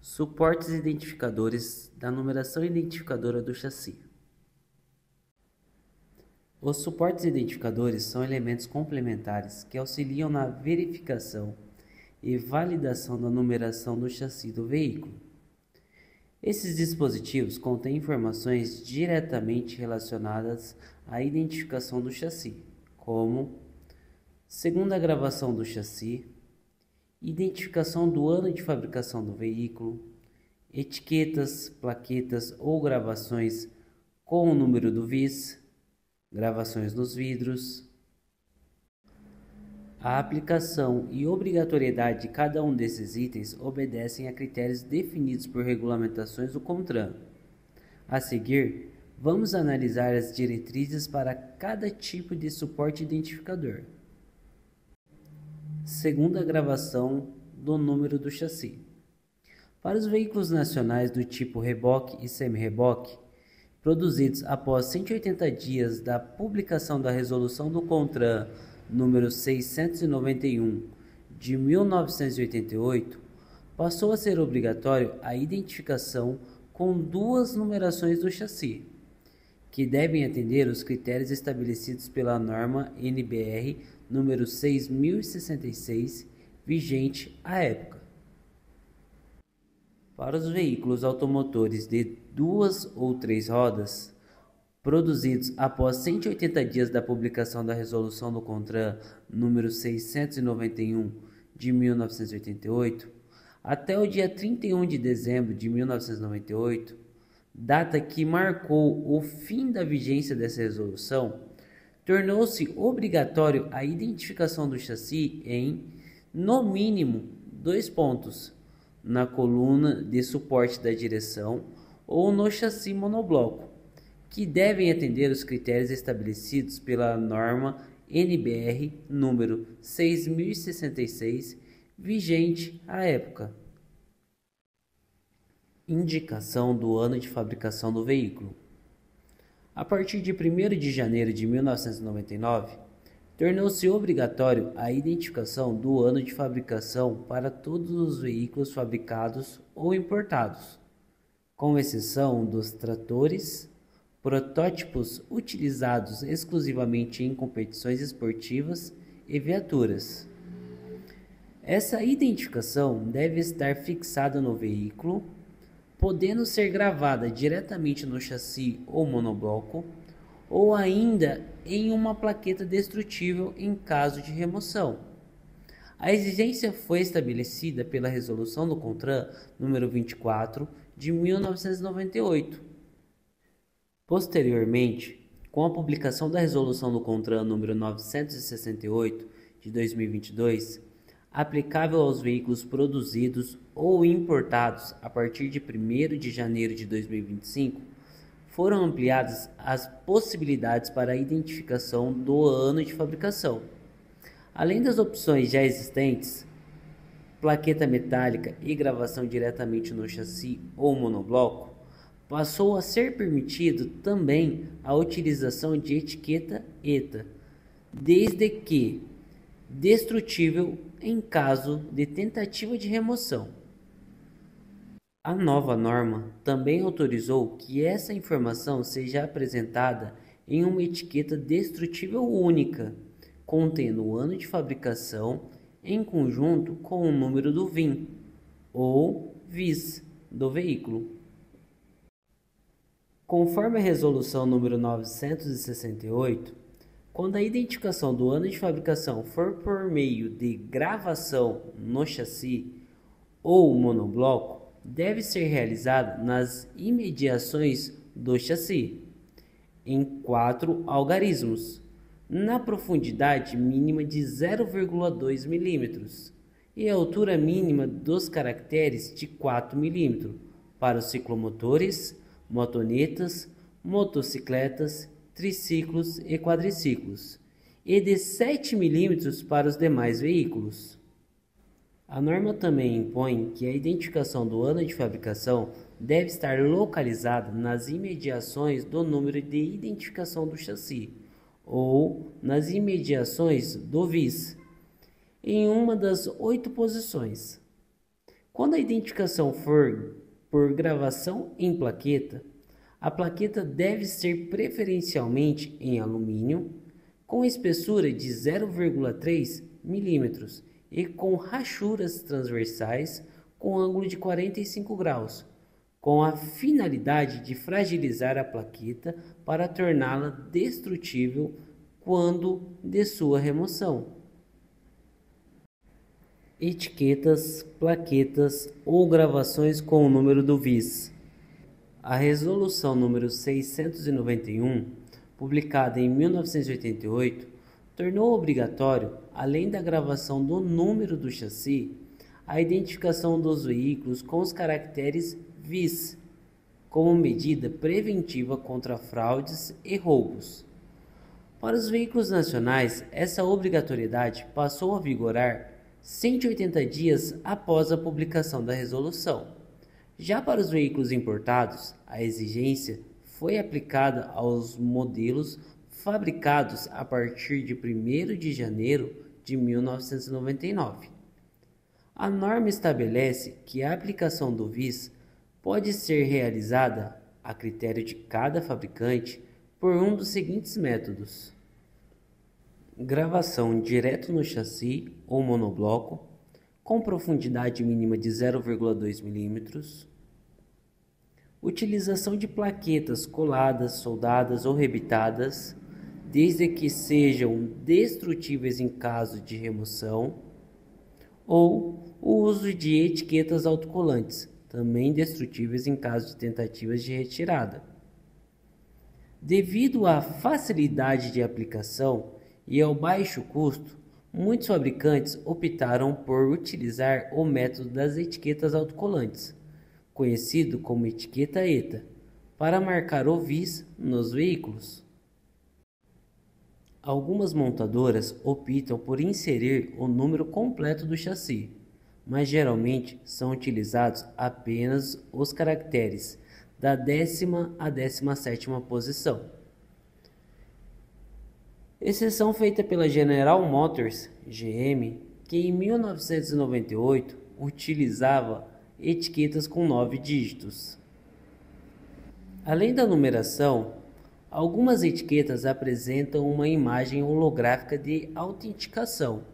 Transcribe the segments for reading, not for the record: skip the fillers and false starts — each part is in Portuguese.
Suportes identificadores da numeração identificadora do chassi. Os suportes identificadores são elementos complementares que auxiliam na verificação e validação da numeração do chassi do veículo. Esses dispositivos contêm informações diretamente relacionadas à identificação do chassi, como segunda gravação do chassi, identificação do ano de fabricação do veículo, etiquetas, plaquetas ou gravações com o número do VIS, gravações nos vidros. A aplicação e obrigatoriedade de cada um desses itens obedecem a critérios definidos por regulamentações do CONTRAN. A seguir, vamos analisar as diretrizes para cada tipo de suporte identificador. Segunda gravação do número do chassi. Para os veículos nacionais do tipo reboque e semi-reboque, produzidos após 180 dias da publicação da Resolução do CONTRAN número 691 de 1988, passou a ser obrigatório a identificação com duas numerações do chassi, que devem atender os critérios estabelecidos pela norma NBR número 6066, vigente à época. Para os veículos automotores de 2 ou 3 rodas, produzidos após 180 dias da publicação da Resolução do CONTRAN número 691 de 1988, até o dia 31 de dezembro de 1998, data que marcou o fim da vigência dessa resolução, tornou-se obrigatório a identificação do chassi em, no mínimo, 2 pontos, na coluna de suporte da direção ou no chassi monobloco, que devem atender os critérios estabelecidos pela norma NBR número 6066, vigente à época. Indicação do ano de fabricação do veículo. A partir de 1º de janeiro de 1999, tornou-se obrigatório a identificação do ano de fabricação para todos os veículos fabricados ou importados, com exceção dos tratores, protótipos utilizados exclusivamente em competições esportivas e viaturas. Essa identificação deve estar fixada no veículo, podendo ser gravada diretamente no chassi ou monobloco, ou ainda em uma plaqueta destrutível em caso de remoção. A exigência foi estabelecida pela Resolução do CONTRAN número 24 de 1998. Posteriormente, com a publicação da Resolução do CONTRAN número 968 de 2022, aplicável aos veículos produzidos ou importados a partir de 1º de janeiro de 2025, foram ampliadas as possibilidades para a identificação do ano de fabricação. Além das opções já existentes, plaqueta metálica e gravação diretamente no chassi ou monobloco, passou a ser permitido também a utilização de etiqueta ETA, desde que destrutível em caso de tentativa de remoção. A nova norma também autorizou que essa informação seja apresentada em uma etiqueta destrutível única, contendo o ano de fabricação em conjunto com o número do VIN ou VIS do veículo. Conforme a Resolução número 968, quando a identificação do ano de fabricação for por meio de gravação no chassi ou monobloco, deve ser realizada nas imediações do chassi, em 4 algarismos, na profundidade mínima de 0,2 mm e a altura mínima dos caracteres de 4 mm para os ciclomotores, motonetas, motocicletas, triciclos e quadriciclos, e de 7 mm para os demais veículos. A norma também impõe que a identificação do ano de fabricação deve estar localizada nas imediações do número de identificação do chassi ou nas imediações do VIS, em uma das 8 posições. Quando a identificação for por gravação em plaqueta, a plaqueta deve ser preferencialmente em alumínio, com espessura de 0,3 mm e com rachuras transversais com ângulo de 45 graus, com a finalidade de fragilizar a plaqueta para torná-la destrutível quando de sua remoção. Etiquetas, plaquetas ou gravações com o número do VIS. A Resolução número 691, publicada em 1988, tornou obrigatório, além da gravação do número do chassi, a identificação dos veículos com os caracteres VIS, como medida preventiva contra fraudes e roubos. Para os veículos nacionais, essa obrigatoriedade passou a vigorar 180 dias após a publicação da resolução. Já para os veículos importados, a exigência foi aplicada aos modelos fabricados a partir de 1º de janeiro de 1999. A norma estabelece que a aplicação do VIS pode ser realizada, a critério de cada fabricante, por um dos seguintes métodos: gravação direto no chassi ou monobloco, com profundidade mínima de 0,2 mm, utilização de plaquetas coladas, soldadas ou rebitadas, desde que sejam destrutíveis em caso de remoção, ou o uso de etiquetas autocolantes, também destrutíveis em caso de tentativas de retirada. Devido à facilidade de aplicação e ao baixo custo, muitos fabricantes optaram por utilizar o método das etiquetas autocolantes, conhecido como etiqueta ETA, para marcar o VIS nos veículos. Algumas montadoras optam por inserir o número completo do chassi, mas geralmente são utilizados apenas os caracteres da 10ª à 17ª posição. Exceção feita pela General Motors, GM, que em 1998 utilizava etiquetas com 9 dígitos. Além da numeração, algumas etiquetas apresentam uma imagem holográfica de autenticação,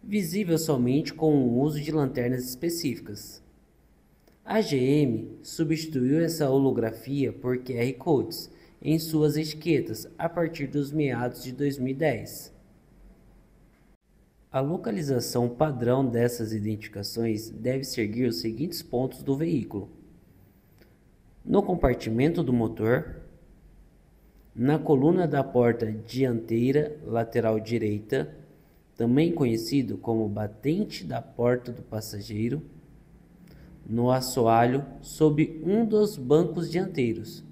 visível somente com o uso de lanternas específicas. A GM substituiu essa holografia por QR Codes em suas etiquetas a partir dos meados de 2010. A localização padrão dessas identificações deve seguir os seguintes pontos do veículo: no compartimento do motor, na coluna da porta dianteira lateral direita, também conhecido como batente da porta do passageiro, no assoalho sob um dos bancos dianteiros,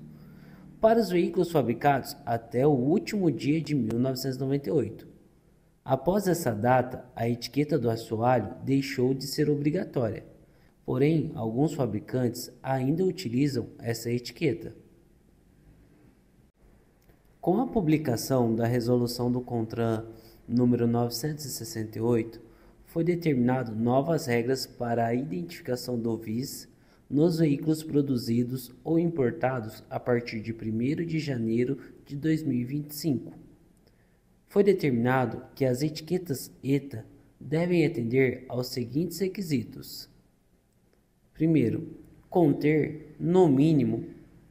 para os veículos fabricados até o último dia de 1998. Após essa data, a etiqueta do assoalho deixou de ser obrigatória, porém, alguns fabricantes ainda utilizam essa etiqueta. Com a publicação da Resolução do CONTRAN número 968, foi determinado novas regras para a identificação do VIS nos veículos produzidos ou importados a partir de 1º de janeiro de 2025. Foi determinado que as etiquetas ETA devem atender aos seguintes requisitos: primeiro, conter, no mínimo,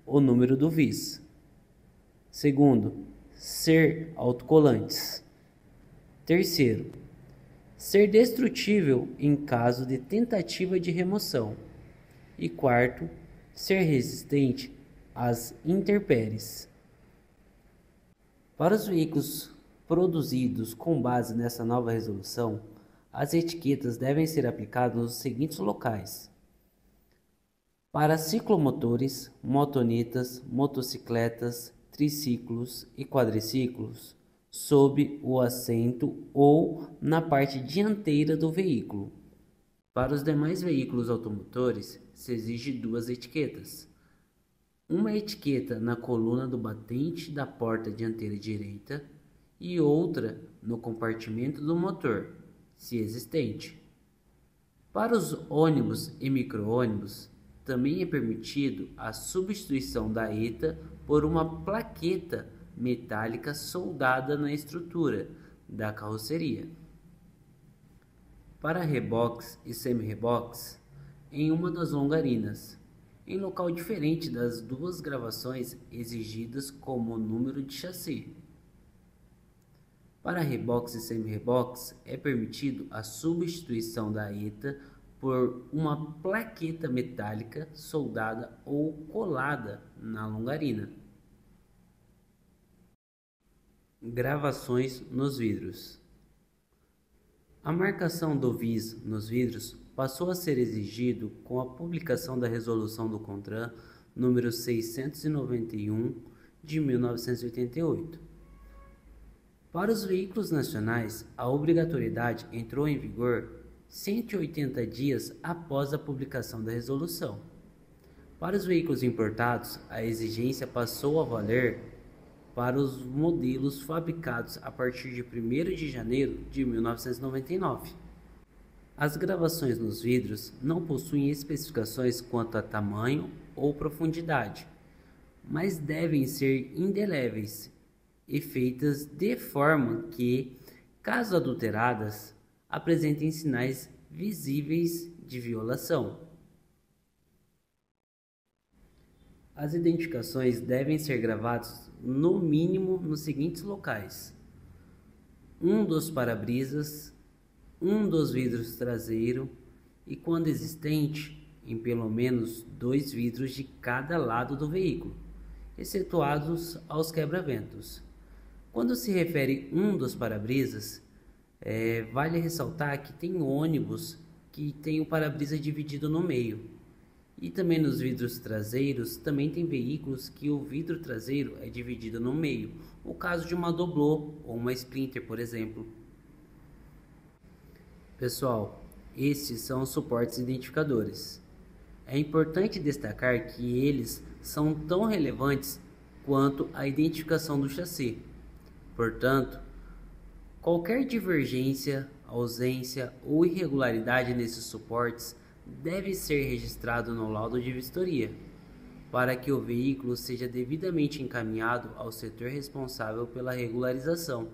o número do VIS. Segundo, ser autocolantes. Terceiro, ser destrutível em caso de tentativa de remoção. E quarto, ser resistente às intempéries. Para os veículos produzidos com base nessa nova resolução, as etiquetas devem ser aplicadas nos seguintes locais: para ciclomotores, motonetas, motocicletas, triciclos e quadriciclos, sob o assento ou na parte dianteira do veículo. Para os demais veículos automotores, se exige 2 etiquetas: uma etiqueta na coluna do batente da porta dianteira direita e outra no compartimento do motor, se existente. Para os ônibus e micro-ônibus, também é permitido a substituição da ETA por uma plaqueta metálica soldada na estrutura da carroceria. Para reboques e semi-reboques, em uma das longarinas, em local diferente das duas gravações exigidas como número de chassi. Para reboques e semi-reboques, é permitido a substituição da ETA por uma plaqueta metálica soldada ou colada na longarina. Gravações nos vidros. A marcação do VIS nos vidros passou a ser exigido com a publicação da Resolução do CONTRAN número 691 de 1988. Para os veículos nacionais, a obrigatoriedade entrou em vigor 180 dias após a publicação da resolução. Para os veículos importados, a exigência passou a valer para os modelos fabricados a partir de 1º de janeiro de 1999. As gravações nos vidros não possuem especificações quanto a tamanho ou profundidade, mas devem ser indeléveis e feitas de forma que, caso adulteradas, apresentem sinais visíveis de violação. As identificações devem ser gravadas no mínimo nos seguintes locais: um dos para-brisas, um dos vidros traseiros e, quando existente, em pelo menos 2 vidros de cada lado do veículo, excetuados aos quebra-ventos. Quando se refere um dos para-brisas, vale ressaltar que tem ônibus que tem o para-brisa dividido no meio. E também nos vidros traseiros, também tem veículos que o vidro traseiro é dividido no meio. O caso de uma Doblô ou uma Sprinter, por exemplo. Pessoal, estes são os suportes identificadores. É importante destacar que eles são tão relevantes quanto a identificação do chassi. Portanto, qualquer divergência, ausência ou irregularidade nesses suportes deve ser registrado no laudo de vistoria, para que o veículo seja devidamente encaminhado ao setor responsável pela regularização.